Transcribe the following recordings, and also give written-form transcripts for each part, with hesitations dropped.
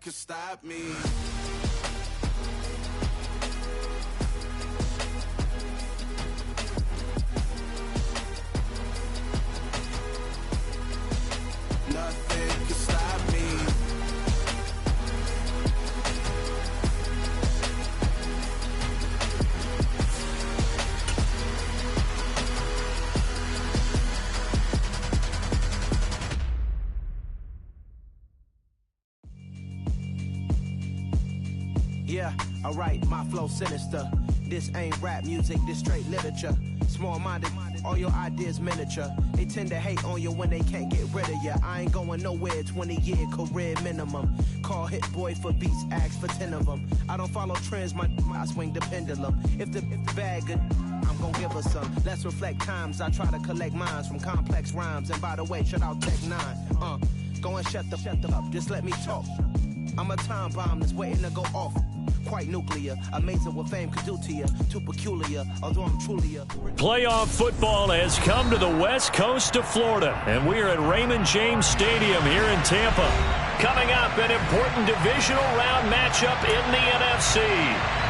could stop me. Nothing could stop me. Yeah, alright, my flow sinister. This ain't rap music, this straight literature. Small-minded, all your ideas miniature. They tend to hate on you when they can't get rid of you. I ain't going nowhere, 20-year career minimum. Call Hit Boy for beats, ask for 10 of them. I don't follow trends, I swing the pendulum. If the bag good, I'm gon' give her some. Let's reflect times, I try to collect minds from complex rhymes. And by the way, shout out Tech 9. Go and shut the up, just let me talk. I'm a time bomb that's waiting to go off. Quite nuclear, amazing what fame could do to you. Too peculiar, although I'm truly a... Playoff football has come to the west coast of Florida, and we are at Raymond James Stadium here in Tampa. Coming up, an important divisional round matchup in the NFC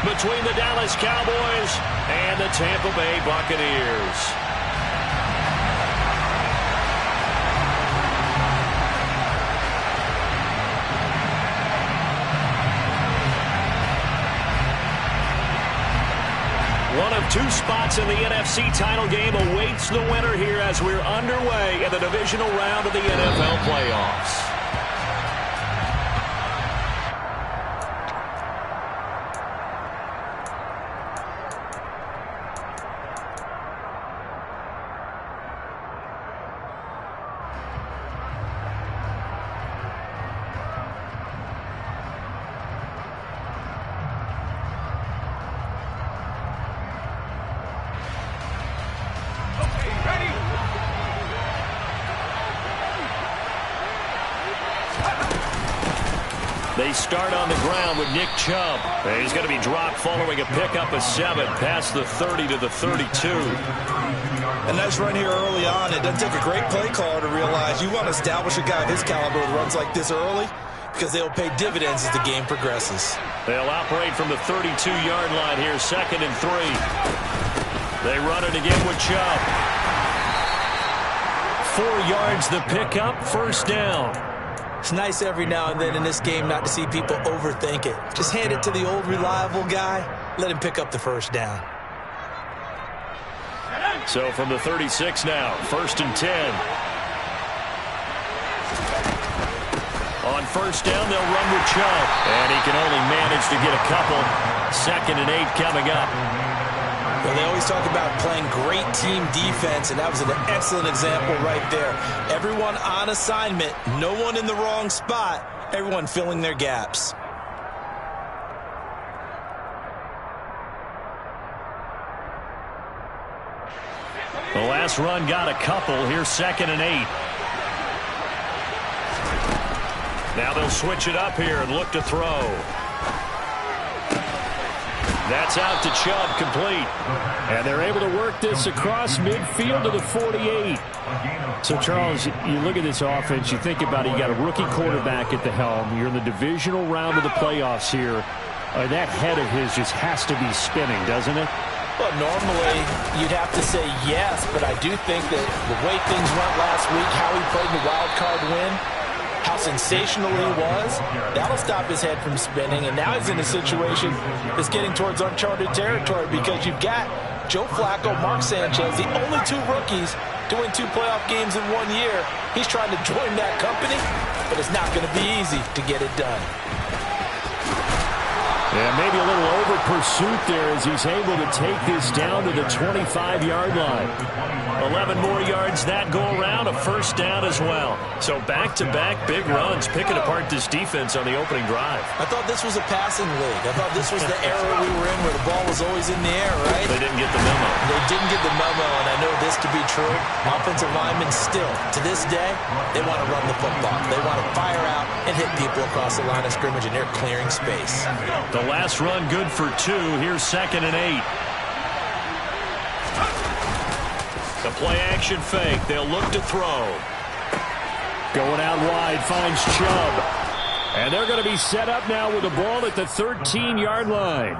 between the Dallas Cowboys and the Tampa Bay Buccaneers. One of two spots in the NFC title game awaits the winner here as we're underway in the divisional round of the NFL playoffs. They start on the ground with Nick Chubb. He's going to be dropped following a pickup of 7 past the 30 to the 32. A nice run here early on. It doesn't take a great play caller to realize you want to establish a guy of his caliber with runs like this early because they'll pay dividends as the game progresses. They'll operate from the 32-yard line here, 2nd and 3. They run it again with Chubb. 4 yards the pickup, 1st down. It's nice every now and then in this game not to see people overthink it. Just hand it to the old reliable guy. Let him pick up the 1st down. So from the 36 now, 1st and 10. On 1st down, they'll run with Chubb. And he can only manage to get a couple. 2nd and 8 coming up. Well, they always talk about playing great team defense, and that was an excellent example right there. Everyone on assignment, no one in the wrong spot, everyone filling their gaps. The last run got a couple. Here's 2nd and 8. Now they'll switch it up here and look to throw. That's out to Chubb, complete. And they're able to work this across midfield to the 48. So, Charles, you look at this offense, you think about it, you got a rookie quarterback at the helm. You're in the divisional round of the playoffs here. That head of his just has to be spinning, doesn't it? Well, normally you'd have to say yes, but I do think that the way things went last week, how he played the wild card win, how sensational he was, that'll stop his head from spinning. And now he's in a situation that's getting towards uncharted territory because you've got Joe Flacco, Mark Sanchez, the only 2 rookies to win 2 playoff games in 1 year. He's trying to join that company, but it's not going to be easy to get it done. Yeah, maybe a little over pursuit there as he's able to take this down to the 25-yard line. 11 more yards that go around, a 1st down as well. So back-to-back big runs, picking apart this defense on the opening drive. I thought this was a passing league. I thought this was the era we were in where the ball was always in the air, right? They didn't get the memo. They didn't get the memo, and I know this to be true. Offensive linemen still, to this day, they want to run the football. They want to fire out and hit people across the line of scrimmage, and they're clearing space. The last run good for 2. Here's 2nd and 8. The play-action fake. They'll look to throw. Going out wide, finds Chubb. And they're going to be set up now with the ball at the 13-yard line.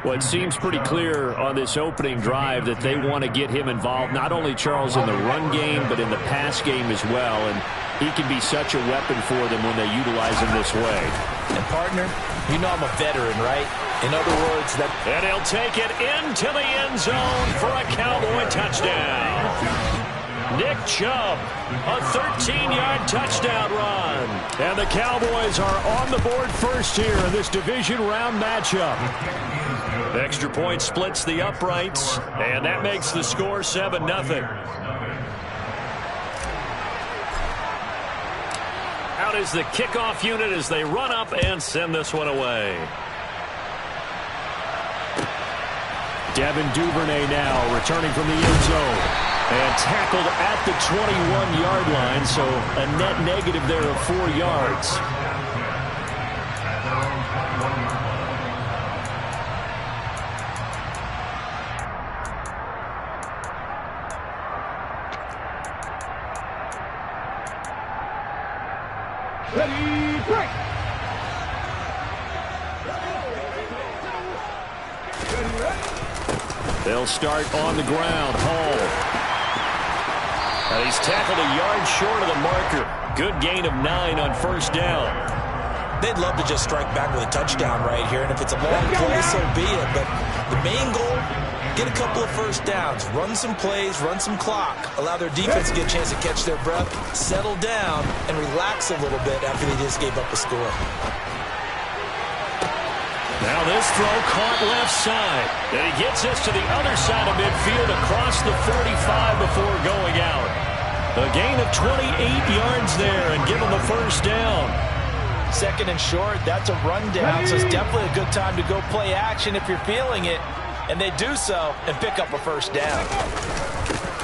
Well, it seems pretty clear on this opening drive that they want to get him involved, not only, Charles, in the run game, but in the pass game as well. And he can be such a weapon for them when they utilize him this way. And, partner, you know I'm a veteran, right? In other words, that... And he'll take it into the end zone for a Cowboy touchdown. Nick Chubb, a 13-yard touchdown run. And the Cowboys are on the board first here in this division round matchup. Extra point splits the uprights, and that makes the score 7-0. Out is the kickoff unit as they run up and send this one away. Devin Duvernay now returning from the end zone. And tackled at the 21-yard line, so a net negative there of 4 yards. Ready, break! They'll start on the ground. Hall. And he's tackled a yard short of the marker. Good gain of 9 on first down. They'd love to just strike back with a touchdown right here, and if it's a long play, so be it. But the main goal, get a couple of first downs, run some plays, run some clock, allow their defense to get a chance to catch their breath, settle down, and relax a little bit after they just gave up a score. Now this throw caught left side. And he gets this to the other side of midfield across the 45 before going out. A gain of 28 yards there and give him the first down. Second and short, that's a rundown, so it's definitely a good time to go play action if you're feeling it. And they do so and pick up a first down.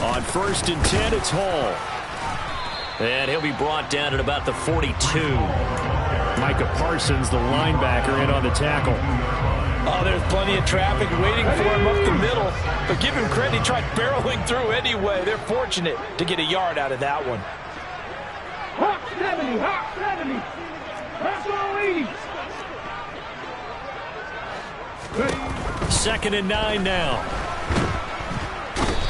On 1st and 10, it's Hall. And he'll be brought down at about the 42. Micah Parsons, the linebacker, in on the tackle. Oh, there's plenty of traffic waiting for him up the middle. But give him credit, he tried barreling through anyway. They're fortunate to get a yard out of that one. Hawk 70, Hawk 70. Hawk 80. 2nd and 9 now.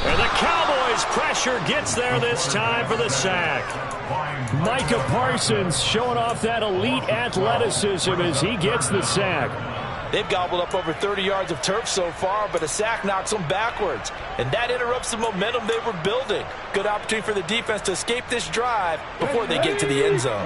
And the Cowboys' pressure gets there this time for the sack. Micah Parsons showing off that elite athleticism as he gets the sack. They've gobbled up over 30 yards of turf so far, but a sack knocks them backwards. And that interrupts the momentum they were building. Good opportunity for the defense to escape this drive before they get to the end zone.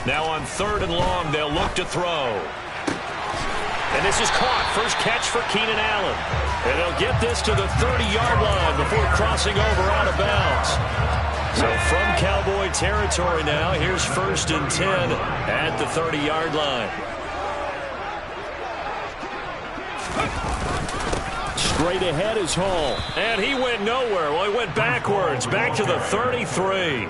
Now on 3rd and long, they'll look to throw. And this is caught. First catch for Keenan Allen. And they'll get this to the 30-yard line before crossing over out of bounds. So from Cowboy territory now, here's 1st and 10 at the 30-yard line. Straight ahead is Hall. And he went nowhere. Well, he went backwards, back to the 33.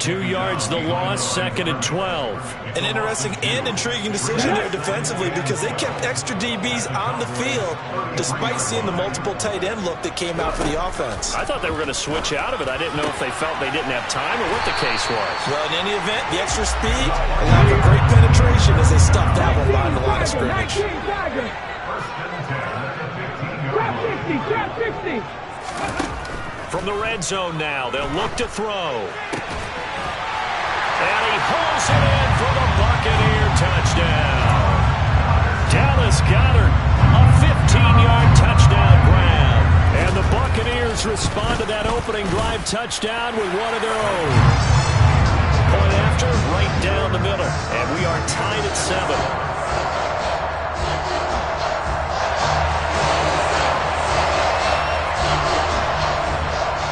2 yards the loss, 2nd and 12. An interesting and intriguing decision there defensively because they kept extra DBs on the field despite seeing the multiple tight end look that came out for the offense. I thought they were going to switch out of it. I didn't know if they felt they didn't have time or what the case was. Well, in any event, the extra speed allowed for great penetration as they stuffed that one behind the line of scrimmage. From the red zone now, they'll look to throw. And he hauls it in for the Buccaneer touchdown. Dallas Goedert, a 15-yard touchdown grab. And the Buccaneers respond to that opening drive touchdown with one of their own. Point after, right down the middle. And we are tied at 7.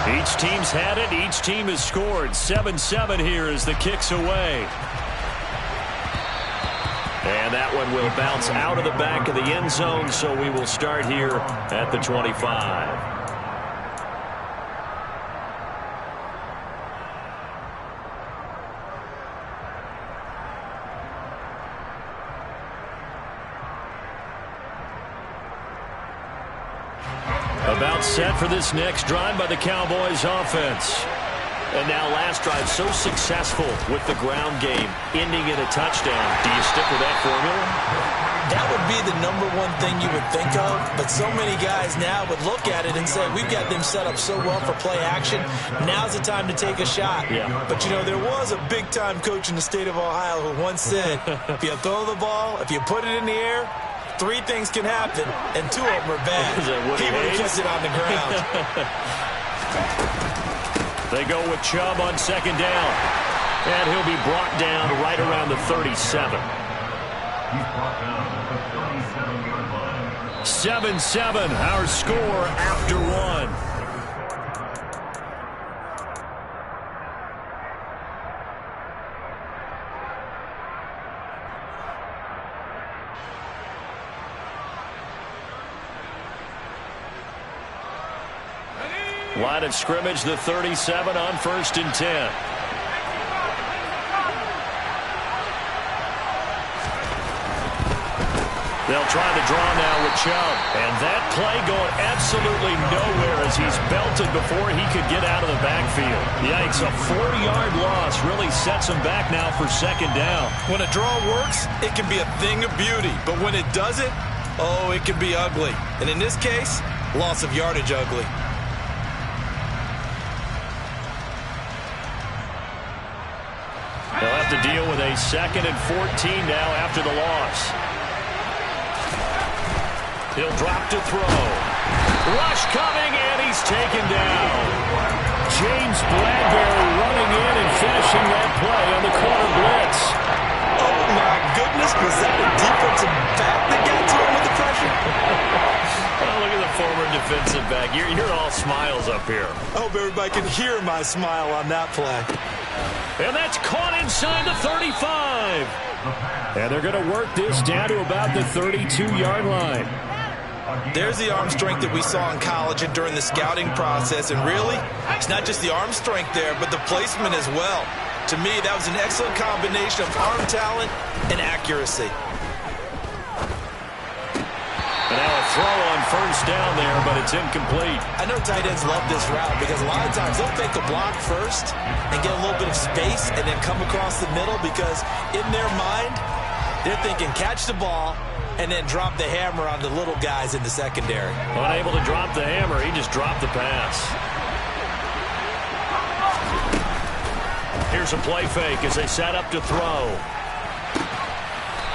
Each team's had it. Each team has scored. 7-7 here as the kick's away. And that one will bounce out of the back of the end zone, so we will start here at the 25. About set for this next drive by the Cowboys offense. And now last drive so successful with the ground game, ending in a touchdown. Do you stick with that formula? That would be the number one thing you would think of, but so many guys now would look at it and say, we've got them set up so well for play action, now's the time to take a shot. Yeah. But, you know, there was a big-time coach in the state of Ohio who once said, if you throw the ball, if you put it in the air, 3 things can happen, and 2 of them are bad. He would have kept it on the ground. They go with Chubb on second down, and he'll be brought down right around the 37. 7-7, our score after 1. Line of scrimmage, the 37 on 1st and 10. They'll try to draw now with Chubb. And that play going absolutely nowhere as he's belted before he could get out of the backfield. Yikes, a 4-yard loss really sets him back now for second down. When a draw works, it can be a thing of beauty. But when it doesn't, oh, it can be ugly. And in this case, loss of yardage ugly. They'll have to deal with a 2nd and 14 now after the loss. He'll drop to throw. Rush coming, and he's taken down. James Bradbury running in and finishing that play on the corner blitz. Oh, my goodness. Was that a defensive back that got to him with the pressure? Oh, look at the former defensive back. You're all smiles up here. I hope everybody can hear my smile on that play. And that's caught inside the 35. And they're going to work this down to about the 32-yard line. There's the arm strength that we saw in college and during the scouting process. And really, it's not just the arm strength there, but the placement as well. To me, that was an excellent combination of arm talent and accuracy. And now a throw on 1st down there, but it's incomplete. I know tight ends love this route because a lot of times they'll take the block first and get a little bit of space and then come across the middle because in their mind, they're thinking catch the ball and then drop the hammer on the little guys in the secondary. Unable to drop the hammer, he just dropped the pass. Here's a play fake as they set up to throw.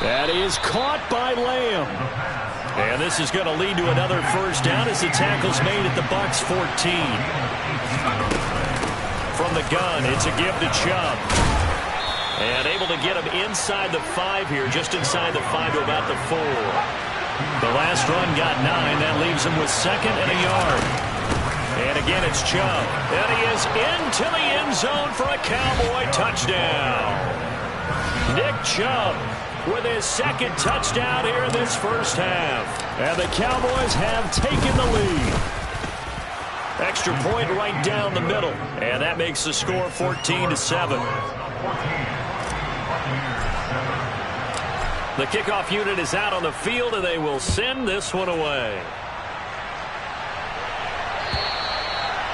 That is caught by Lamb. And this is going to lead to another 1st down as the tackle's made at the Bucs 14. From the gun, it's a give to Chubb. And able to get him inside the 5 here, just inside the 5 to about the 4. The last run got 9. That leaves him with 2nd and a yard. And again, it's Chubb. And he is into the end zone for a Cowboy touchdown. Nick Chubb with his 2nd touchdown here in this 1st half. And the Cowboys have taken the lead. Extra point right down the middle. And that makes the score 14-7. The kickoff unit is out on the field, and they will send this one away.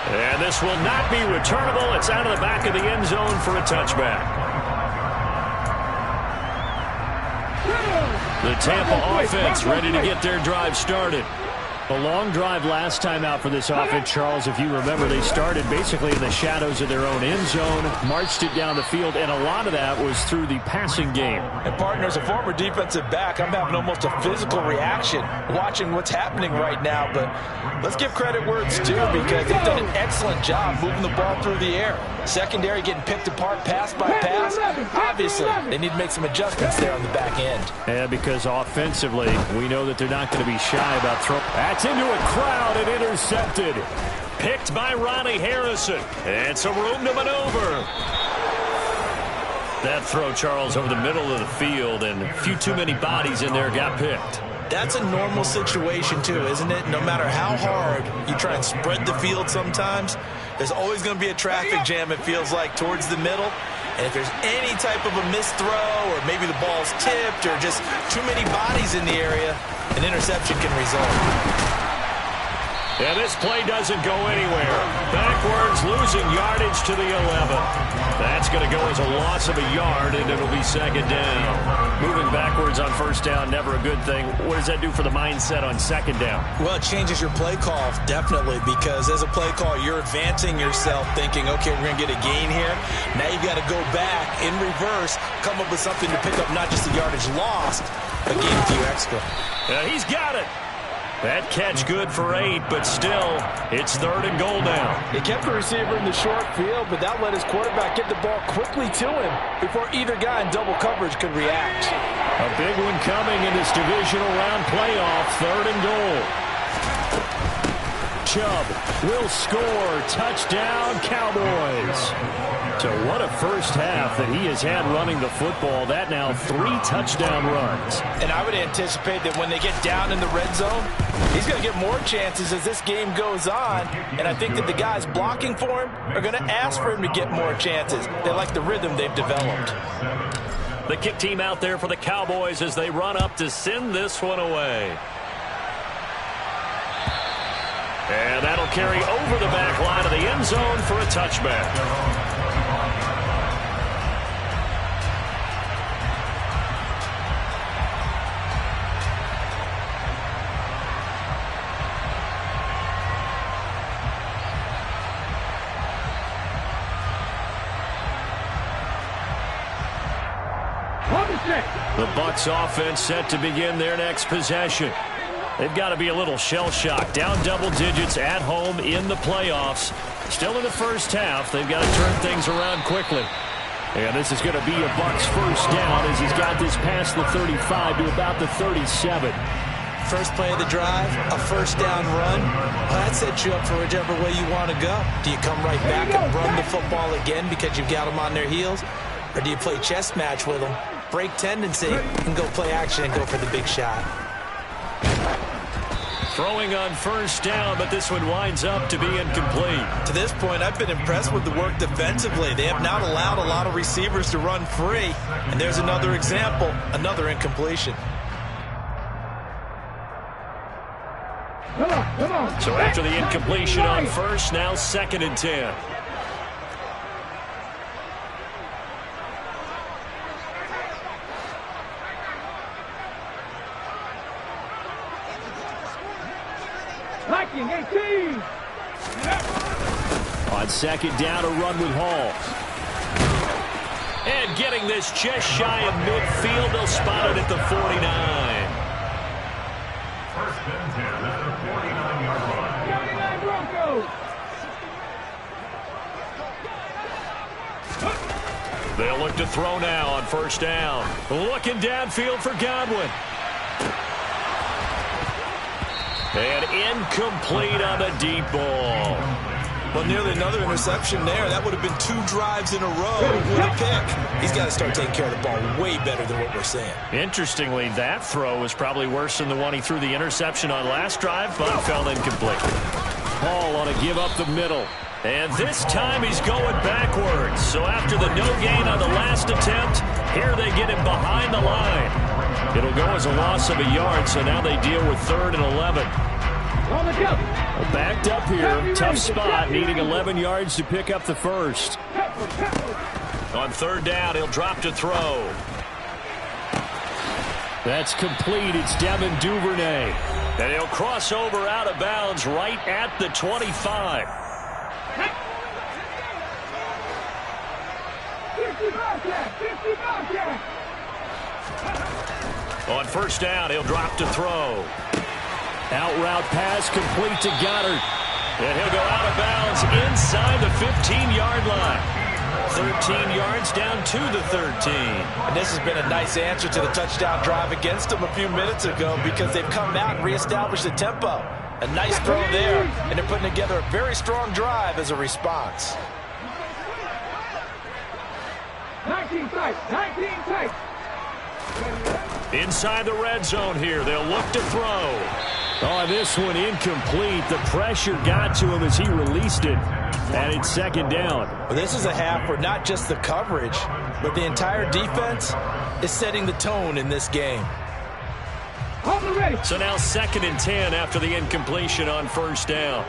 And this will not be returnable. It's out of the back of the end zone for a touchback. The Tampa offense ready to get their drive started. A long drive last time out for this offense, Charles. If you remember, they started basically in the shadows of their own end zone, marched it down the field, and a lot of that was through the passing game. And, partner, as a former defensive back, I'm having almost a physical reaction watching what's happening right now. But let's give credit where it's due because they've done an excellent job moving the ball through the air. Secondary getting picked apart pass by pass. Obviously, they need to make some adjustments there on the back end. Yeah, because offensively, we know that they're not going to be shy about throwing. That's into a crowd and intercepted. Picked by Ronnie Harrison. And some room to maneuver. That throw, Charles, over the middle of the field, and a few too many bodies in there got picked. That's a normal situation, too, isn't it? No matter how hard you try and spread the field sometimes, there's always going to be a traffic jam, it feels like, towards the middle. And if there's any type of a missed throw or maybe the ball's tipped or just too many bodies in the area, an interception can result. And this play doesn't go anywhere. Backwards, losing yardage to the 11. That's going to go as a loss of a yard, and it'll be second down. Moving backwards on first down, never a good thing. What does that do for the mindset on second down? Well, it changes your play call, definitely, because as a play call, you're advancing yourself thinking, okay, we're going to get a gain here. Now you've got to go back in reverse, come up with something to pick up not just the yardage lost, but gain a few extra. He's got it. That catch good for 8, but still, it's 3rd and goal now. He kept the receiver in the short field, but that let his quarterback get the ball quickly to him before either guy in double coverage could react. A big one coming in this divisional round playoff, 3rd and goal. Chubb will score. Touchdown, Cowboys. So what a first half that he has had running the football. That now 3 touchdown runs. And I would anticipate that when they get down in the red zone, he's going to get more chances as this game goes on. And I think that the guys blocking for him are going to ask for him to get more chances. They like the rhythm they've developed. The kick team out there for the Cowboys as they run up to send this one away. And that'll carry over the back line of the end zone for a touchback. The Bucs offense set to begin their next possession. They've got to be a little shell-shocked. Down double digits at home in the playoffs. Still in the first half. They've got to turn things around quickly. And this is going to be a Bucs first down as he's got this past the 35 to about the 37. First play of the drive, a first down run. Well, that sets you up for whichever way you want to go. Do you come right back and run the football again because you've got them on their heels? Or do you play chess match with them, break tendency, and go play action and go for the big shot? Throwing on first down, but this one winds up to be incomplete. To this point, I've been impressed with the work defensively. They have not allowed a lot of receivers to run free. And there's another example, another incompletion. Come on. So after the incompletion on first, now 2nd and 10. Liking 18. On 2nd down, a run with Hall. And getting this just shy of midfield, they'll spot it at the 49. First and 10 at the 49-yard line. 49 Broncos. They'll look to throw now on first down. Looking downfield for Godwin. And incomplete on the deep ball. Well, nearly another interception there. That would have been 2 drives in a row with a pick. He's got to start taking care of the ball way better than what we're saying. Interestingly, that throw was probably worse than the one he threw the interception on last drive, but fell incomplete. Hall on a give up the middle. And this time he's going backwards. So after the no gain on the last attempt, here they get him behind the line. It'll go as a loss of a yard, so now they deal with 3rd and 11. Backed up here, tough spot, needing 11 yards to pick up the first. On 3rd down, he'll drop to throw. That's complete. It's Devin Duvernay. And he'll cross over out of bounds right at the 25. On first down, he'll drop to throw. Out route pass complete to Goddard. And he'll go out of bounds inside the 15-yard line. 13 yards down to the 13. And this has been a nice answer to the touchdown drive against them a few minutes ago because they've come out and reestablished the tempo. A nice throw there, and they're putting together a very strong drive as a response. 19 tight. Inside the red zone here, they'll look to throw. Oh, this one incomplete. The pressure got to him as he released it. And it's 2nd down. Well, this is a half where not just the coverage, but the entire defense is setting the tone in this game. So now 2nd and 10 after the incompletion on first down.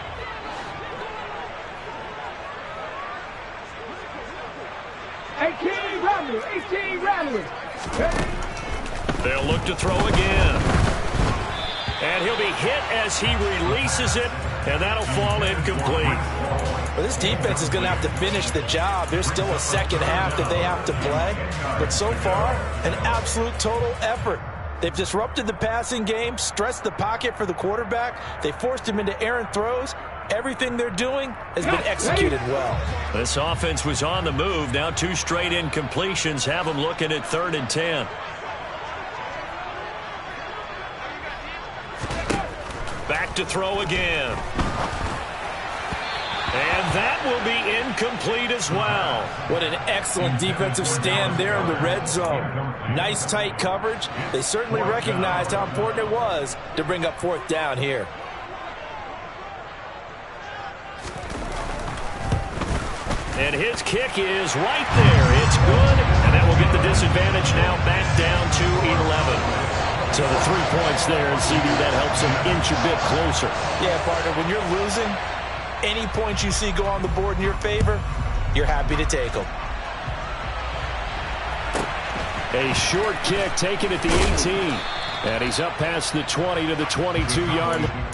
They'll look to throw again. And he'll be hit as he releases it, and that'll fall incomplete. Well, this defense is going to have to finish the job. There's still a second half that they have to play. But so far, an absolute total effort. They've disrupted the passing game, stressed the pocket for the quarterback. They forced him into errant throws. Everything they're doing has been executed well. This offense was on the move. Now 2 straight incompletions have them looking at 3rd and 10. Back to throw again. And that will be incomplete as well. What an excellent defensive stand there in the red zone. Nice tight coverage. They certainly recognized how important it was to bring up 4th down here. And his kick is right there. It's good. And that will get the disadvantage now back down to 11. So the 3 points there, and CD, that helps them inch a bit closer. Yeah, partner, when you're losing, any points you see go on the board in your favor, you're happy to take them. A short kick taken at the 18. And he's up past the 20 to the 22-yard line.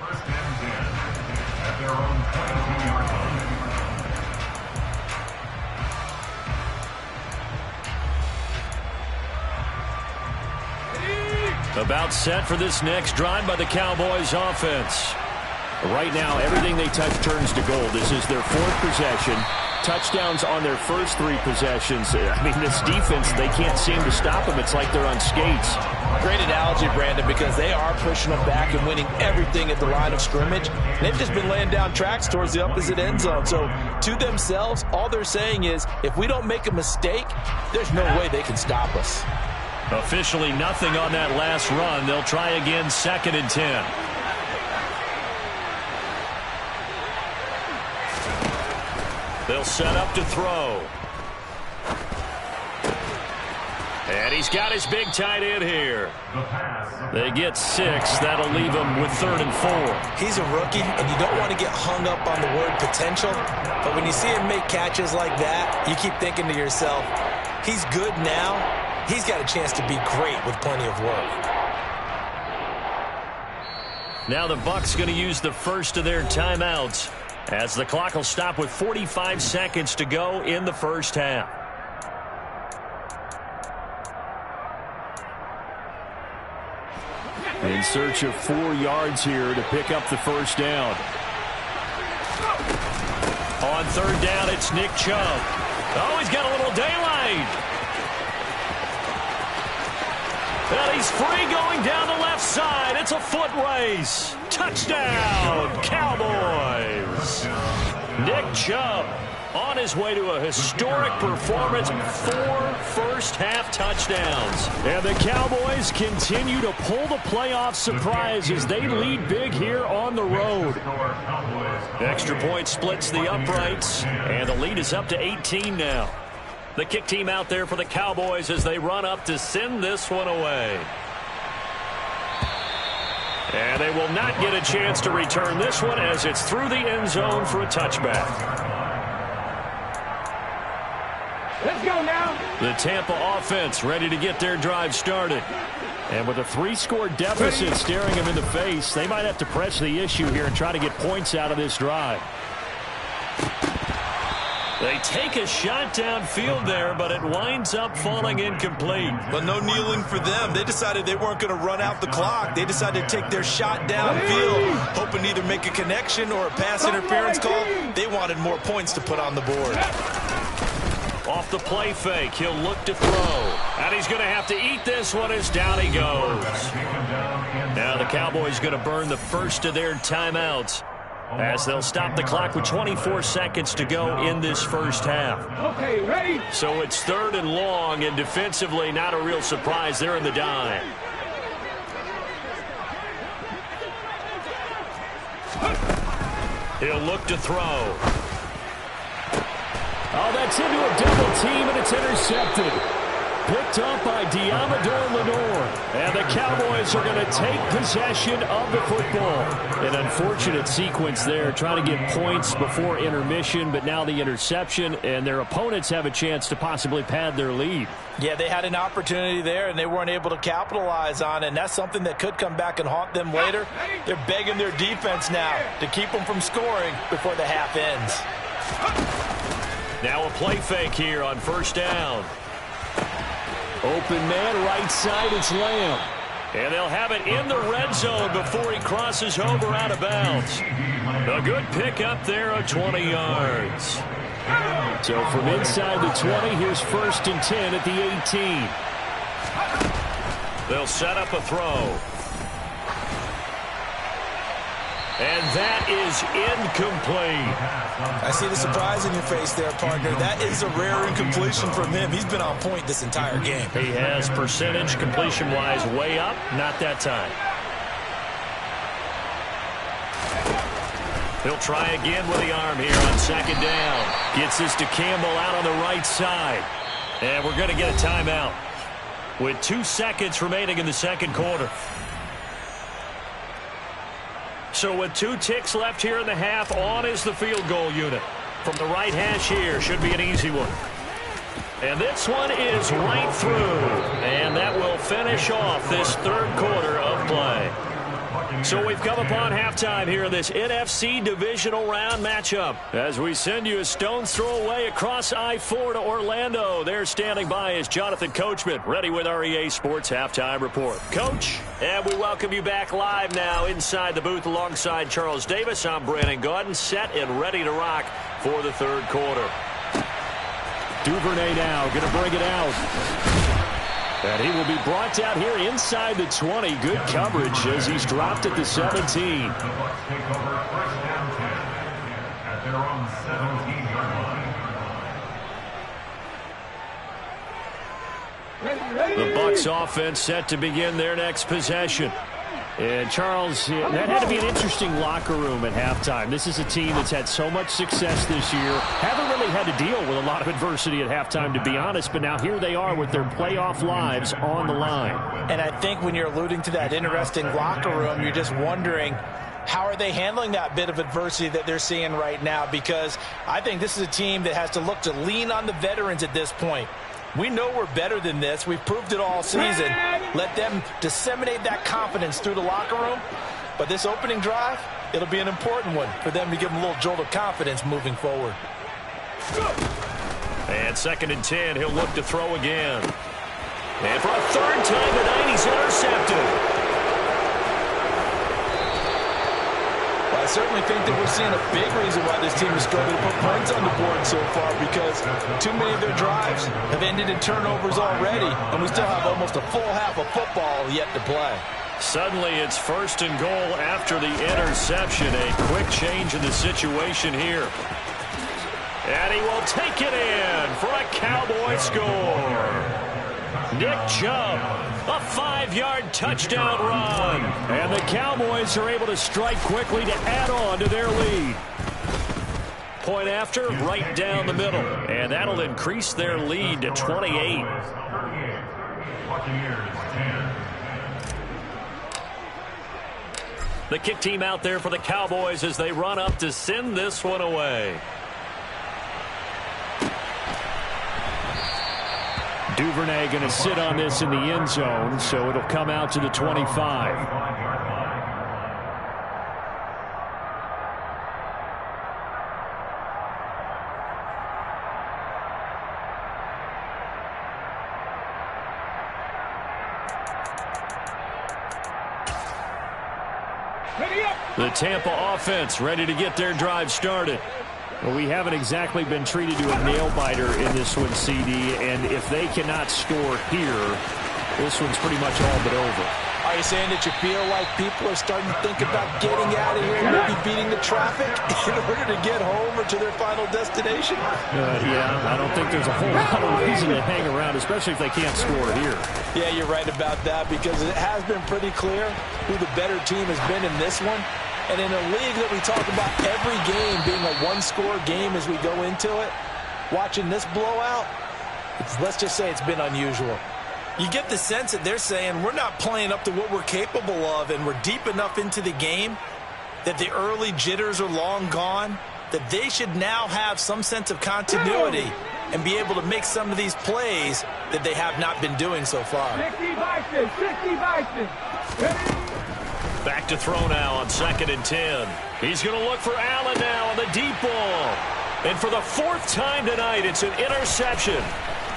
First and 10 at their own 22-yard line. About set for this next drive by the Cowboys offense. Right now, everything they touch turns to gold. This is their 4th possession. Touchdowns on their first 3 possessions. I mean, this defense, they can't seem to stop them. It's like they're on skates. Great analogy, Brandon, because they are pushing them back and winning everything at the line of scrimmage. They've just been laying down tracks towards the opposite end zone. So to themselves, all they're saying is, if we don't make a mistake, there's no way they can stop us. Officially nothing on that last run. They'll try again 2nd and 10. They'll set up to throw. And he's got his big tight end here. They get 6. That'll leave him with 3rd and 4. He's a rookie, and you don't want to get hung up on the word potential. But when you see him make catches like that, you keep thinking to yourself, he's good now. He's got a chance to be great with plenty of work. Now the Bucs going to use the first of their timeouts, as the clock will stop with 45 seconds to go in the first half. In search of 4 yards here to pick up the first down. On 3rd down, it's Nick Chubb. Oh, he's got a little daylight. And he's free going down the left side. It's a foot race. Touchdown, Cowboys. Nick Chubb on his way to a historic performance. 4 first-half touchdowns. And the Cowboys continue to pull the playoff surprise as they lead big here on the road. Extra point splits the uprights, and the lead is up to 18 now. The kick team out there for the Cowboys as they run up to send this one away. And they will not get a chance to return this one as it's through the end zone for a touchback. Let's go now. The Tampa offense ready to get their drive started. And with a 3-score deficit staring them in the face, they might have to press the issue here and try to get points out of this drive. They take a shot downfield there, but it winds up falling incomplete. But no kneeling for them. They decided they weren't going to run out the clock. They decided to take their shot downfield, hoping to either make a connection or a pass interference call. They wanted more points to put on the board. Off the play fake, he'll look to throw. And he's going to have to eat this one as down he goes. Now the Cowboys going to burn the first of their timeouts, as they'll stop the clock with 24 seconds to go in this first half. Okay, ready? So it's 3rd and long, and defensively not a real surprise. They're in the dime. He'll look to throw. Oh, that's into a double team, and it's intercepted. Picked up by Diamador Lenore. And the Cowboys are going to take possession of the football. An unfortunate sequence there, trying to get points before intermission, but now the interception, and their opponents have a chance to possibly pad their lead. Yeah, they had an opportunity there, and they weren't able to capitalize on it, and that's something that could come back and haunt them later. They're begging their defense now to keep them from scoring before the half ends. Now a play fake here on 1st down. Open man, right side, it's Lamb. And they'll have it in the red zone before he crosses over out of bounds. A good pickup there of 20 yards. So from inside the 20, here's 1st and 10 at the 18. They'll set up a throw. And that is incomplete. I see the surprise in your face there, partner. That is a rare incompletion from him. He's been on point this entire game. He has percentage completion-wise way up, not that time. He'll try again with the arm here on 2nd down. Gets this to Campbell out on the right side. And we're going to get a timeout with 2 seconds remaining in the 2nd quarter. So with 2 ticks left here in the half, on is the field goal unit. From the right hash here, should be an easy one. And this one is right through. And that will finish off this 3rd quarter of play. So we've come upon halftime here in this NFC divisional round matchup. As we send you a stone's throw away across I-4 to Orlando. There standing by is Jonathan Coachman, ready with our EA Sports Halftime Report. Coach, and we welcome you back live now inside the booth alongside Charles Davis. I'm Brandon Gaudin, set and ready to rock for the 3rd quarter. Duvernay now going to bring it out. And he will be brought down here inside the 20. Good coverage as he's dropped at the 17. Take over 1st down 10 at their own 17-yard line. The Bucs offense set to begin their next possession. And Charles, that had to be an interesting locker room at halftime. This is a team that's had so much success this year. Haven't really had to deal with a lot of adversity at halftime, to be honest. But now here they are with their playoff lives on the line. And I think when you're alluding to that interesting locker room, you're just wondering, how are they handling that bit of adversity that they're seeing right now? Because I think this is a team that has to look to lean on the veterans at this point. We know we're better than this. We've proved it all season. Let them disseminate that confidence through the locker room. But this opening drive, it'll be an important one for them to give them a little jolt of confidence moving forward. And 2nd and 10, he'll look to throw again. And for a 3rd time tonight, he's intercepted. I certainly think that we're seeing a big reason why this team has struggled to put points on the board so far, because too many of their drives have ended in turnovers already, and we still have almost a full half of football yet to play. Suddenly it's 1st and goal after the interception. A quick change in the situation here. And he will take it in for a Cowboy score. Nick Chubb, a 5-yard touchdown run. And the Cowboys are able to strike quickly to add on to their lead. Point after, right down the middle. And that'll increase their lead to 28. The kick team out there for the Cowboys as they run up to send this one away. Duvernay going to sit on this in the end zone, so it'll come out to the 25. The Tampa offense ready to get their drive started. Well, we haven't exactly been treated to a nail-biter in this one, CD, and if they cannot score here, this one's pretty much all but over. Are you saying that you feel like people are starting to think about getting out of here and maybe beating the traffic in order to get home or to their final destination? Yeah, I don't think there's a whole lot of reason to hang around, especially if they can't score here. Yeah, you're right about that because it has been pretty clear who the better team has been in this one. And in a league that we talk about every game being a one-score game as we go into it, watching this blowout, let's just say it's been unusual. You get the sense that they're saying we're not playing up to what we're capable of, and we're deep enough into the game that the early jitters are long gone, that they should now have some sense of continuity and be able to make some of these plays that they have not been doing so far. 60 Bison. Back to throw now on 2nd and 10. He's going to look for Allen now on the deep ball. And for the 4th time tonight, it's an interception.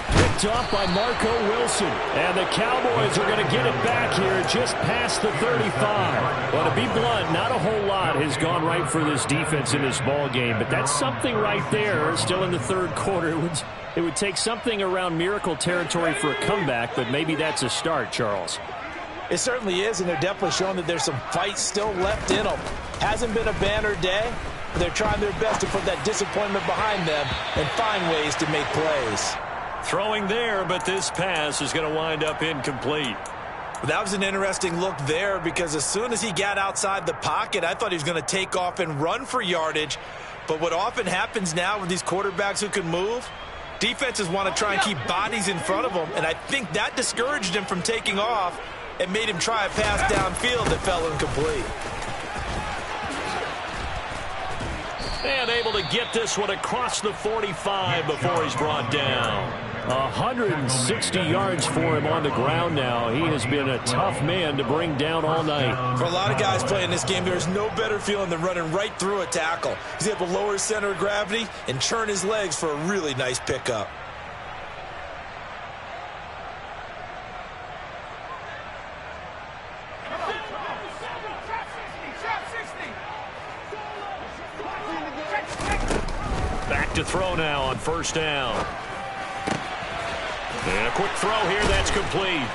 Picked off by Marco Wilson. And the Cowboys are going to get it back here just past the 35. Well, to be blunt, not a whole lot has gone right for this defense in this ball game. But that's something right there. Still in the 3rd quarter. It would take something around miracle territory for a comeback, but maybe that's a start, Charles. It certainly is, and they're definitely showing that there's some fight still left in them. Hasn't been a banner day, but they're trying their best to put that disappointment behind them and find ways to make plays. Throwing there, but this pass is going to wind up incomplete. That was an interesting look there because as soon as he got outside the pocket, I thought he was going to take off and run for yardage. But what often happens now with these quarterbacks who can move, defenses want to try and keep bodies in front of them, and I think that discouraged him from taking off and made him try a pass downfield that fell incomplete. And able to get this one across the 45 before he's brought down. 160 yards for him on the ground now. He has been a tough man to bring down all night. For a lot of guys playing this game, there's no better feeling than running right through a tackle. He's able to lower his center of gravity and turn his legs for a really nice pickup. Back to throw now on 1st down. And a quick throw here, that's complete.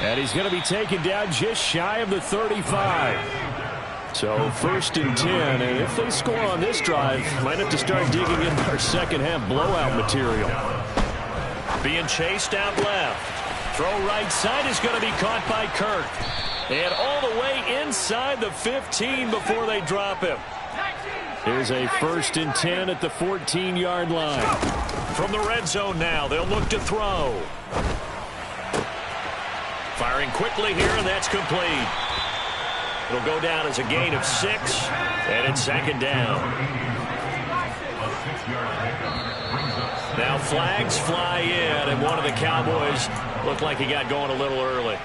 And he's going to be taken down just shy of the 35. So 1st and 10, and if they score on this drive, might have to start digging in our second half blowout material. Being chased out left. Throw right side is going to be caught by Kirk. And all the way inside the 15 before they drop him. Here's a 1st and 10 at the 14-yard line. From the red zone now, they'll look to throw. Firing quickly here, and that's complete. It'll go down as a gain of 6, and it's 2nd down. Now flags fly in, and one of the Cowboys looked like he got going a little early.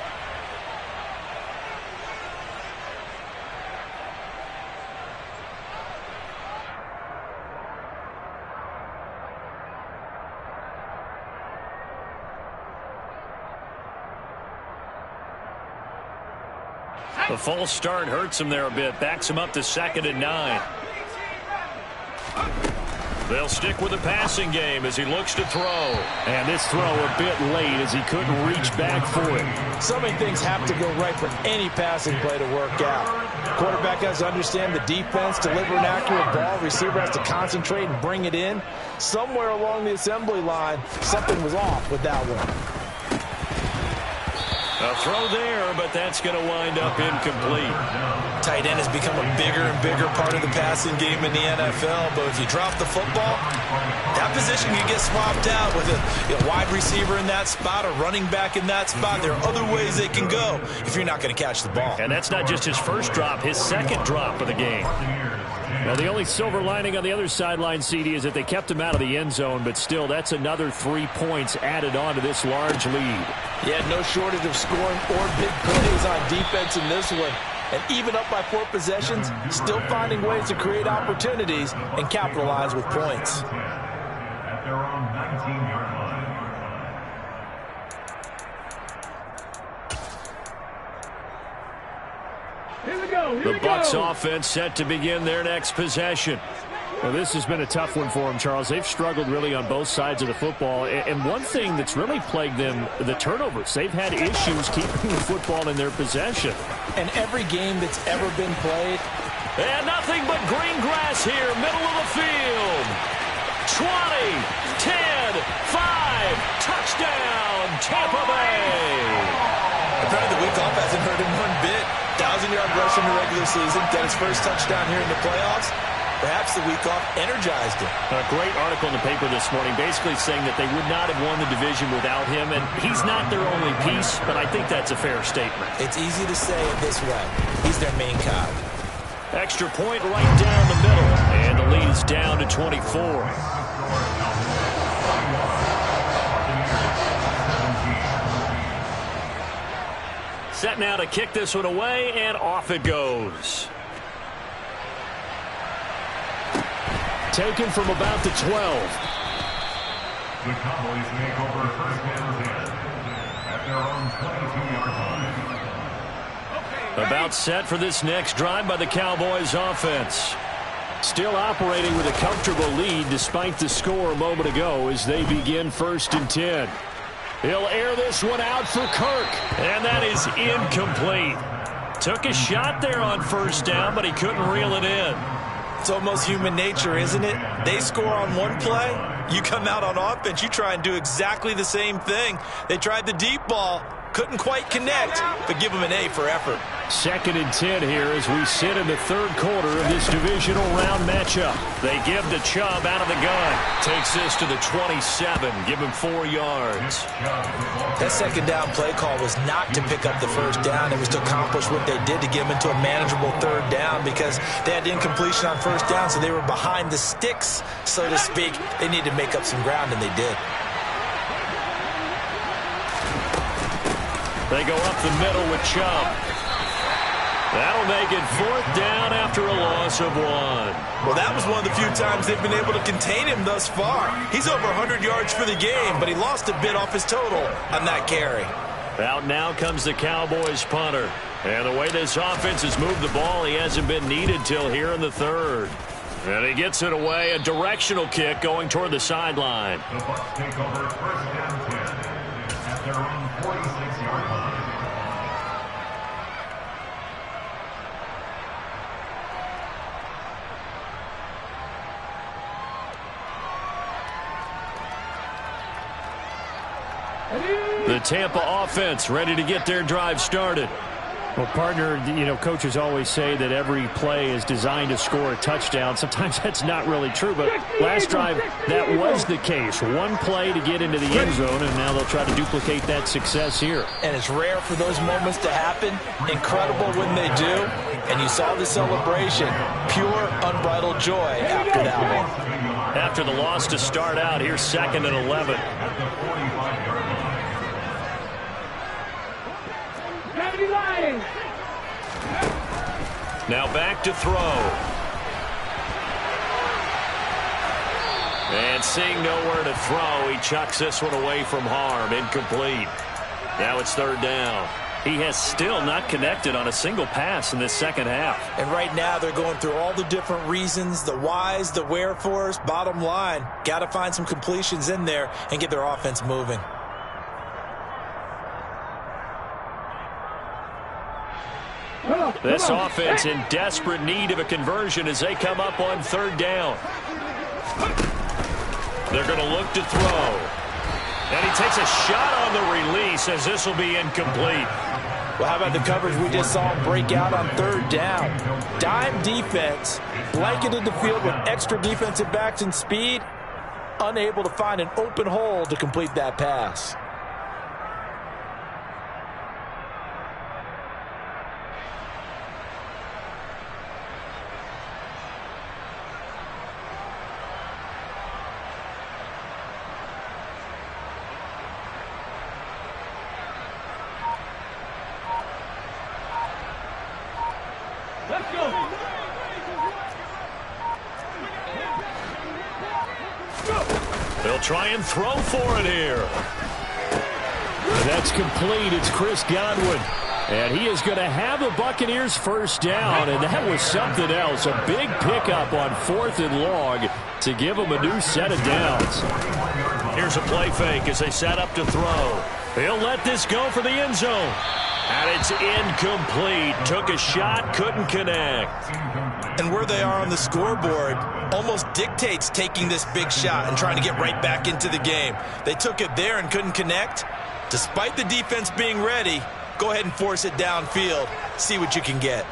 The false start hurts him there a bit. Backs him up to 2nd and 9. They'll stick with the passing game as he looks to throw. And this throw a bit late as he couldn't reach back for it. So many things have to go right for any passing play to work out. Quarterback has to understand the defense, deliver an accurate ball. Receiver has to concentrate and bring it in. Somewhere along the assembly line, something was off with that one. A throw there, but that's going to wind up incomplete. Tight end has become a bigger and bigger part of the passing game in the NFL, but if you drop the football, that position can get swapped out with a wide receiver in that spot, a running back in that spot. There are other ways they can go if you're not going to catch the ball. And that's not just his first drop, his 2nd drop of the game. Well, the only silver lining on the other sideline, CD, is that they kept him out of the end zone, but still, that's another 3 points added on to this large lead. Yeah, no shortage of scoring or big plays on defense in this one. And even up by 4 possessions, still finding ways to create opportunities and capitalize with points. At their own 19-yard line. Here we go. The Bucs offense set to begin their next possession. Well, this has been a tough one for them, Charles. They've struggled really on both sides of the football. And one thing that's really plagued them, the turnovers. They've had issues keeping the football in their possession. And every game that's ever been played. And nothing but green grass here, middle of the field. 20, 10, 5, touchdown, Tampa Bay. Apparently the week off hasn't hurt him one bit. 1,000-yard rush in the regular season, got his first touchdown here in the playoffs. Perhaps the week off energized him. A great article in the paper this morning basically saying that they would not have won the division without him, and he's not their only piece, but I think that's a fair statement. It's easy to say it this way. He's their main cog. Extra point right down the middle, and the lead is down to 24. Set now to kick this one away, and off it goes. Taken from about the 12. The Cowboys make over first down 10 at their own 22-yard line. About set for this next drive by the Cowboys offense. Still operating with a comfortable lead despite the score a moment ago as they begin 1st and 10. He'll air this one out for Kirk. And that is incomplete. Took a shot there on first down, but he couldn't reel it in. It's almost human nature, isn't it? They score on one play. You come out on offense, you try and do exactly the same thing. They tried the deep ball. Couldn't quite connect, but give them an A for effort. 2nd and 10 here as we sit in the 3rd quarter of this divisional round matchup. They give to Chubb out of the gun. Takes this to the 27. Give him 4 yards. That 2nd down play call was not to pick up the 1st down. It was to accomplish what they did to get them into a manageable 3rd down because they had incompletion on 1st down, so they were behind the sticks, so to speak. They needed to make up some ground, and they did. They go up the middle with Chubb. That'll make it 4th down after a loss of 1. Well, that was one of the few times they've been able to contain him thus far. He's over 100 yards for the game, but he lost a bit off his total on that carry. Out now comes the Cowboys punter. And the way this offense has moved the ball, he hasn't been needed till here in the 3rd. And he gets it away, a directional kick going toward the sideline. The Bucs take over first down 10 at their own 46-yard line. The Tampa offense ready to get their drive started. Well, partner, coaches always say that every play is designed to score a touchdown. Sometimes that's not really true, but last drive, that was the case. One play to get into the end zone, and now they'll try to duplicate that success here. And it's rare for those moments to happen. Incredible when they do. And you saw the celebration. Pure, unbridled joy after that one. After the loss to start out, here's 2nd and 11. Now back to throw. And seeing nowhere to throw, he chucks this one away from harm. Incomplete. Now it's 3rd down. He has still not connected on a single pass in this 2nd half. And right now they're going through all the different reasons, the whys, the wherefores. Bottom line, got to find some completions in there and get their offense moving. This offense in desperate need of a conversion as they come up on 3rd down. They're going to look to throw. And he takes a shot on the release as this will be incomplete. Well, how about the coverage we just saw him break out on 3rd down? Dime defense, blanketed the field with extra defensive backs and speed, unable to find an open hole to complete that pass. They'll try and throw for it here. That's complete. It's Chris Godwin. And he is going to have the Buccaneers first down, and that was something else. A big pickup on 4th and long to give them a new set of downs. Here's a play fake as they set up to throw. He'll let this go for the end zone. And it's incomplete. Took a shot, couldn't connect. And where they are on the scoreboard almost dictates taking this big shot and trying to get right back into the game. They took it there and couldn't connect. Despite the defense being ready, go ahead and force it downfield. See what you can get.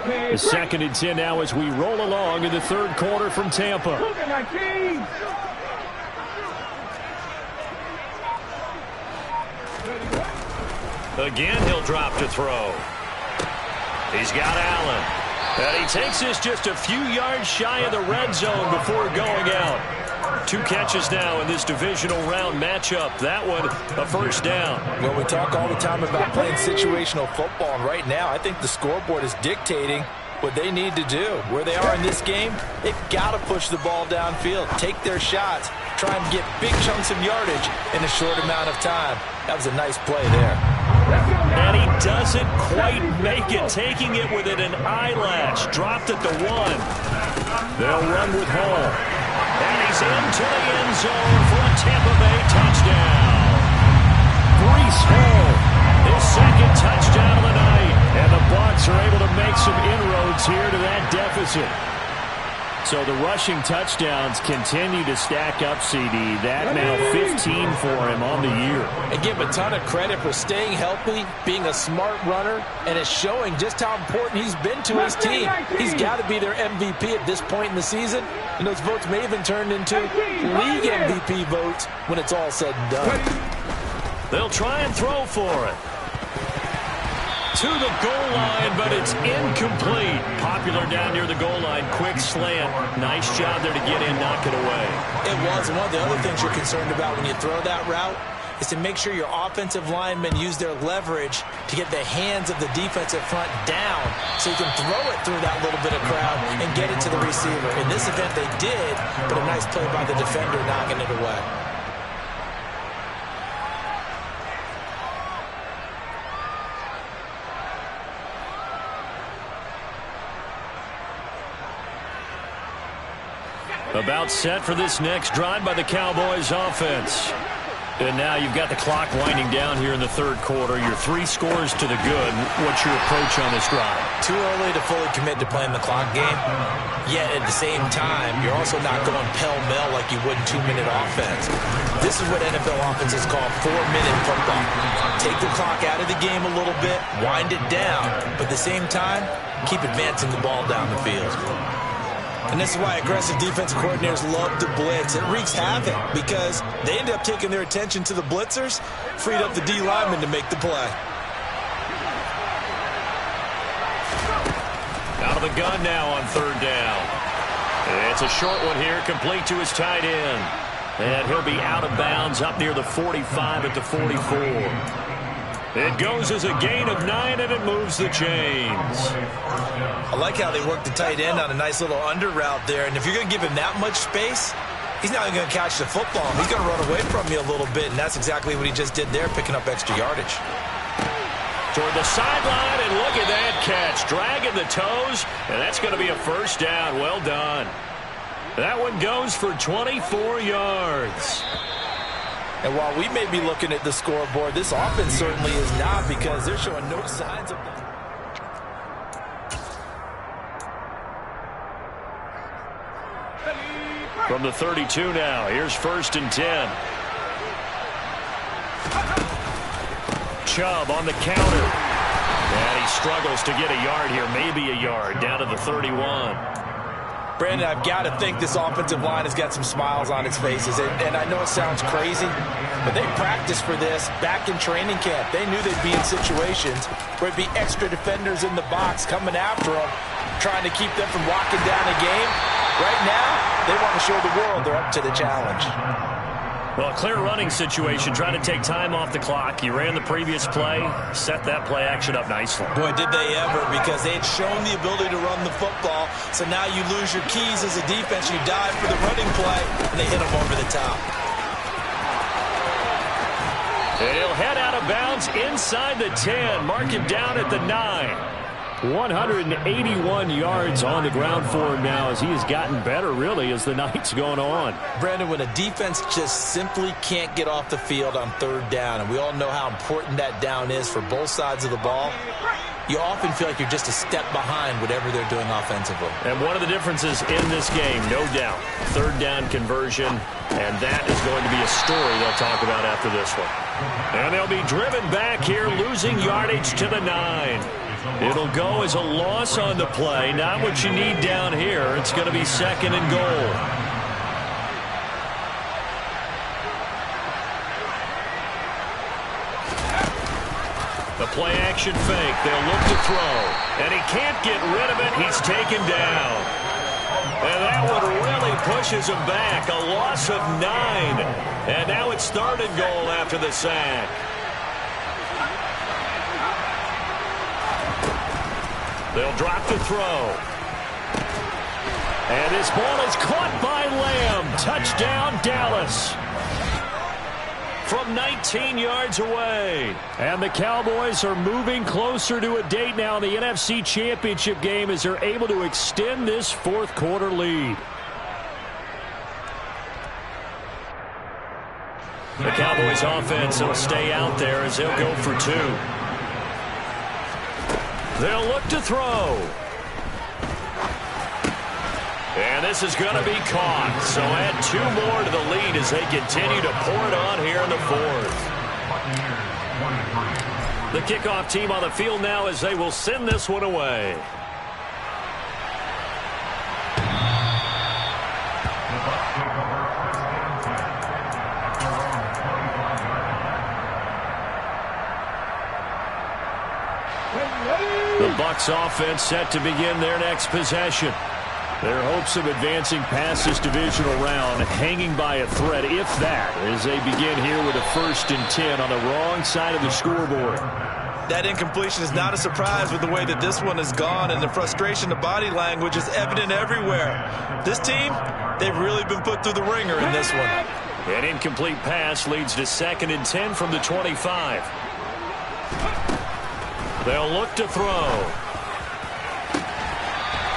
The 2nd and 10 now as we roll along in the 3rd quarter from Tampa. Again, he'll drop to throw. He's got Allen. And he takes this just a few yards shy of the red zone before going out. 2 catches now in this divisional round matchup. That one, a first down. Well, we talk all the time about playing situational football, and right now I think the scoreboard is dictating what they need to do. Where they are in this game, they've got to push the ball downfield, take their shots, try and get big chunks of yardage in a short amount of time. That was a nice play there. And he doesn't quite make it, taking it within an eyelash. Dropped at the 1. They'll run with Hall. And he's into the end zone for a Tampa Bay touchdown. Breece Hall, His 2nd touchdown of the night. And the Bucs are able to make some inroads here to that deficit. So the rushing touchdowns continue to stack up, CD. That now 15 for him on the year. And give him a ton of credit for staying healthy, being a smart runner, and it's showing just how important he's been to his team. He's got to be their MVP at this point in the season, and those votes may even turn into league MVP votes when it's all said and done. They'll try and throw for it. To the goal line, but it's incomplete. Popular down near the goal line. Quick slant. Nice job there to get in, knock it away. It was. And one of the other things you're concerned about when you throw that route is to make sure your offensive linemen use their leverage to get the hands of the defensive front down so you can throw it through that little bit of crowd and get it to the receiver. In this event, they did, but a nice play by the defender knocking it away. About set for this next drive by the Cowboys offense. And now you've got the clock winding down here in the 3rd quarter. Your 3 scores to the good. What's your approach on this drive? Too early to fully commit to playing the clock game. Yet at the same time, you're also not going pell-mell like you would in 2-minute offense. This is what NFL offenses call 4-minute football. Take the clock out of the game a little bit, wind it down, but at the same time, keep advancing the ball down the field. And this is why aggressive defensive coordinators love to blitz. It wreaks havoc because they end up taking their attention to the blitzers, freed up the D lineman to make the play. Out of the gun now on 3rd down. It's a short one here, complete to his tight end. And he'll be out of bounds up near the 45 at the 44. It goes as a gain of 9, and it moves the chains. I like how they work the tight end on a nice little under route there. And if you're going to give him that much space, he's not even going to catch the football. He's going to run away from you a little bit, and that's exactly what he just did there, picking up extra yardage. Toward the sideline, and look at that catch. Dragging the toes, and that's going to be a first down. Well done. That one goes for 24 yards. And while we may be looking at the scoreboard, this offense certainly is not, because they're showing no signs of that. From the 32 now, here's 1st and 10. Chubb on the counter. And he struggles to get a yard here, maybe a yard, down to the 31. Brandon, I've got to think this offensive line has got some smiles on its faces. And I know it sounds crazy, but they practiced for this back in training camp. They knew they'd be in situations where it'd be extra defenders in the box coming after them, trying to keep them from locking down a game. Right now, they want to show the world they're up to the challenge. Well, a clear running situation, trying to take time off the clock. You ran the previous play, set that play action up nicely. Boy, did they ever, because they had shown the ability to run the football. So now you lose your keys as a defense. You dive for the running play, and they hit them over the top. And he'll head out of bounds inside the 10. Mark him down at the 9. 181 yards on the ground for him now as he has gotten better, really, as the night's going on. Brandon, when a defense just simply can't get off the field on third down, and we all know how important that down is for both sides of the ball, you often feel like you're just a step behind whatever they're doing offensively. And one of the differences in this game, no doubt, third down conversion, and that is going to be a story they'll talk about after this one. And they'll be driven back here, losing yardage to the 9. It'll go as a loss on the play. Not what you need down here. It's going to be 2nd and goal. The play action fake. They'll look to throw. And he can't get rid of it. He's taken down. And that one really pushes him back. A loss of 9. And now it's 3rd and goal after the sack. They'll drop to throw. And this ball is caught by Lamb. Touchdown, Dallas. From 19 yards away. And the Cowboys are moving closer to a date now in the NFC Championship game as they're able to extend this 4th quarter lead. The Cowboys offense will stay out there as they'll go for 2. They'll look to throw. And this is going to be caught. So add 2 more to the lead as they continue to pour it on here in the 4th. The kickoff team on the field now as they will send this one away. The Bucs offense set to begin their next possession. Their hopes of advancing past this divisional round hanging by a thread, if that, as they begin here with a 1st and 10 on the wrong side of the scoreboard. That incompletion is not a surprise with the way that this one has gone, and the frustration, the body language is evident everywhere. This team, they've really been put through the ringer in this one. An incomplete pass leads to 2nd and 10 from the 25. They'll look to throw.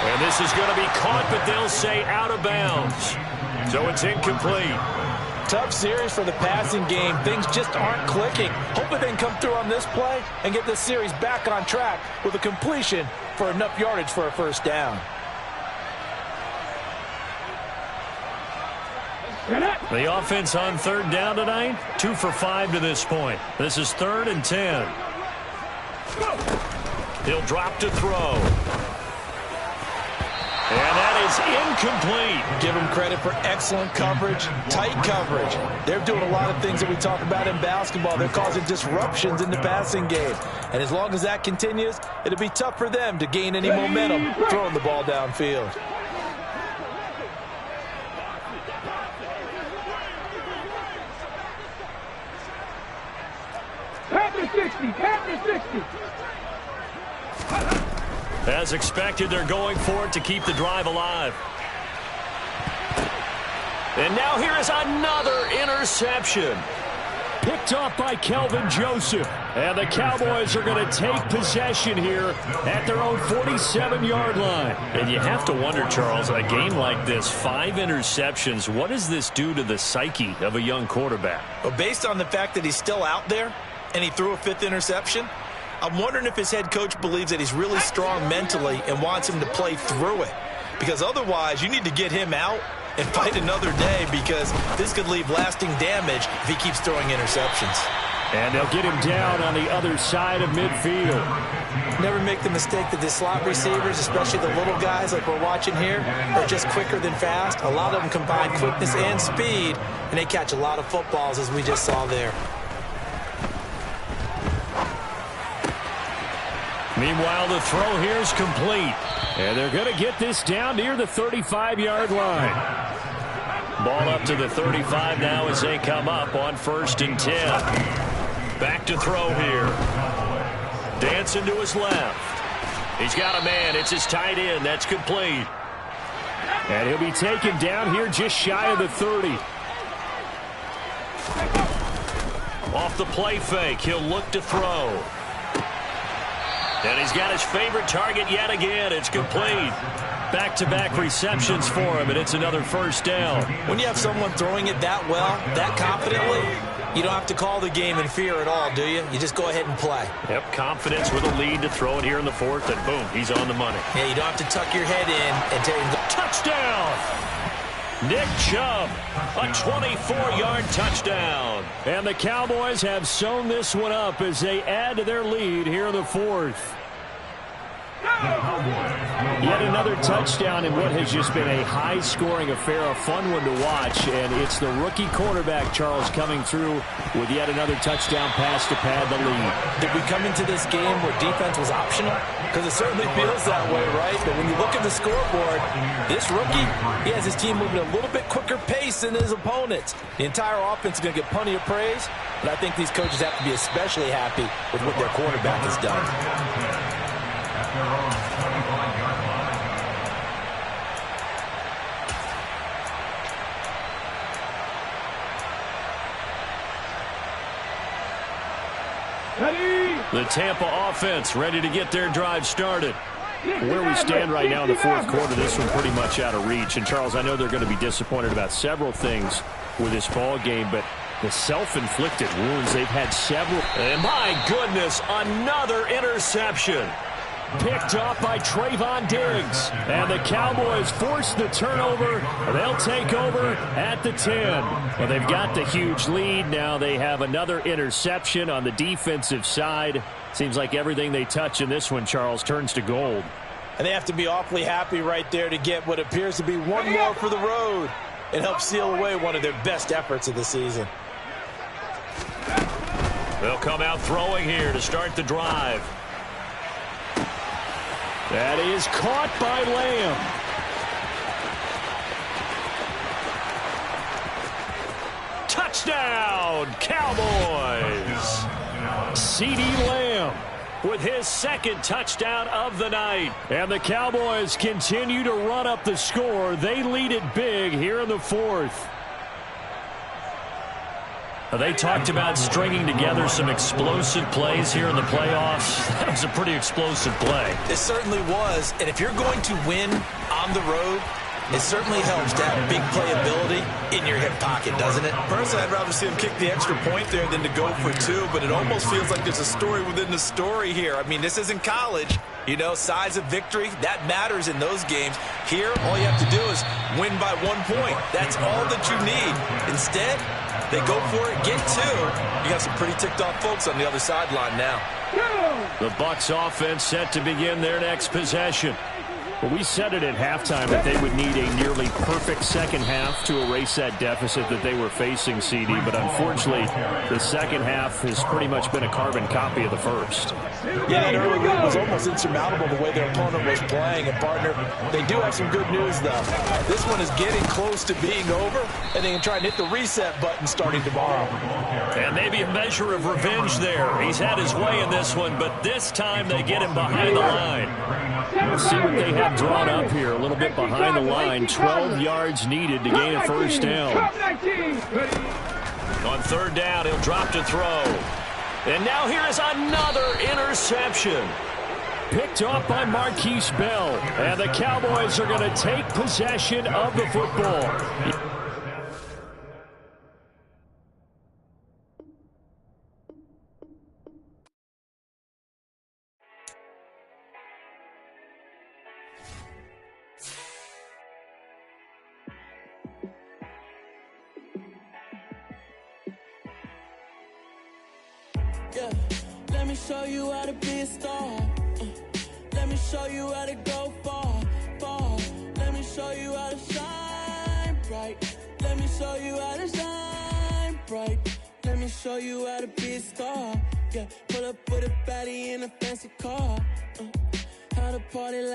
And this is going to be caught, but they'll say out of bounds. So it's incomplete. Tough series for the passing game. Things just aren't clicking. Hoping they can come through on this play and get this series back on track with a completion for enough yardage for a 1st down. The offense on 3rd down tonight, 2 for 5 to this point. This is 3rd and 10. He'll drop to throw. And that is incomplete. Give them credit for excellent coverage, tight coverage. They're doing a lot of things that we talk about in basketball. They're causing disruptions in the passing game. And as long as that continues, it'll be tough for them to gain any momentum throwing the ball downfield. Panther 60, Panther 60. As expected, they're going for it to keep the drive alive. And now here is another interception. Picked off by Kelvin Joseph. And the Cowboys are going to take possession here at their own 47-yard line. And you have to wonder, Charles, a game like this, 5 interceptions, what does this do to the psyche of a young quarterback? Well, based on the fact that he's still out there and he threw a 5th interception, I'm wondering if his head coach believes that he's really strong mentally and wants him to play through it. Because otherwise, you need to get him out and fight another day, because this could leave lasting damage if he keeps throwing interceptions. And they'll get him down on the other side of midfield. Never make the mistake that the slot receivers, especially the little guys like we're watching here, are just quicker than fast. A lot of them combine quickness and speed, and they catch a lot of footballs, as we just saw there. Meanwhile, the throw here is complete. And they're going to get this down near the 35-yard line. Ball up to the 35 now as they come up on 1st and 10. Back to throw here. Dancing to his left. He's got a man. It's his tight end. That's complete. And he'll be taken down here just shy of the 30. Off the play fake, he'll look to throw. And he's got his favorite target yet again. It's complete. Back-to-back receptions for him, and it's another 1st down. When you have someone throwing it that well, that confidently, you don't have to call the game in fear at all, do you? You just go ahead and play. Yep, confidence with a lead to throw it here in the 4th, and boom, he's on the money. Yeah, you don't have to tuck your head in and take the touchdown. Nick Chubb, a 24-yard touchdown. And the Cowboys have sewn this one up as they add to their lead here in the 4th. Yet another touchdown in what has just been a high-scoring affair, a fun one to watch. And it's the rookie quarterback, Charles, coming through with yet another touchdown pass to pad the lead. Did we come into this game where defense was optional? Because it certainly feels that way, right? But when you look at the scoreboard, this rookie, he has his team moving a little bit quicker pace than his opponents. The entire offense is going to get plenty of praise, but I think these coaches have to be especially happy with what their quarterback has done. The Tampa offense ready to get their drive started. Where we stand right now in the 4th quarter, this one pretty much out of reach. And, Charles, I know they're going to be disappointed about several things with this ball game, but the self-inflicted wounds, they've had several. And my goodness, another interception. Picked off by Trayvon Diggs. And the Cowboys force the turnover. They'll take over at the 10. Well, they've got the huge lead. Now they have another interception on the defensive side. Seems like everything they touch in this one, Charles, turns to gold. And they have to be awfully happy right there to get what appears to be one more for the road. It helps seal away one of their best efforts of the season. They'll come out throwing here to start the drive. That is caught by Lamb. Touchdown, Cowboys. CeeDee Lamb with his 2nd touchdown of the night. And the Cowboys continue to run up the score. They lead it big here in the 4th. They talked about stringing together some explosive plays here in the playoffs. That was a pretty explosive play. It certainly was. And if you're going to win on the road, it certainly helps to have big playability in your hip pocket, doesn't it? Personally, I'd rather see him kick the extra point there than to go for 2, but it almost feels like there's a story within the story here. I mean, this isn't college. You know, size of victory, that matters in those games. Here, all you have to do is win by 1 point. That's all that you need. Instead, they go for it, get 2. You got some pretty ticked off folks on the other sideline now. The Bucs offense set to begin their next possession. Well, we said it at halftime that they would need a nearly perfect second half to erase that deficit that they were facing, CD. But unfortunately, the second half has pretty much been a carbon copy of the first. Yeah, that early lead was almost insurmountable the way their opponent was playing. And, partner, they do have some good news, though. This one is getting close to being over, and they can try and hit the reset button starting tomorrow. And maybe a measure of revenge there. He's had his way in this one, but this time they get him behind the line. Let's see what they have drawn up here. A little bit behind the line. 12 yards needed to gain a first down. On 3rd down, he'll drop to throw. And now here is another interception. Picked off by Marquise Bell. And the Cowboys are going to take possession of the football. Yeah, let me show you how to be a star. Let me show you how to go far, far. Let me show you how to shine bright. Let me show you how to shine bright. Let me show you how to be a star. Yeah, pull up with a baddie in a fancy car. How to party like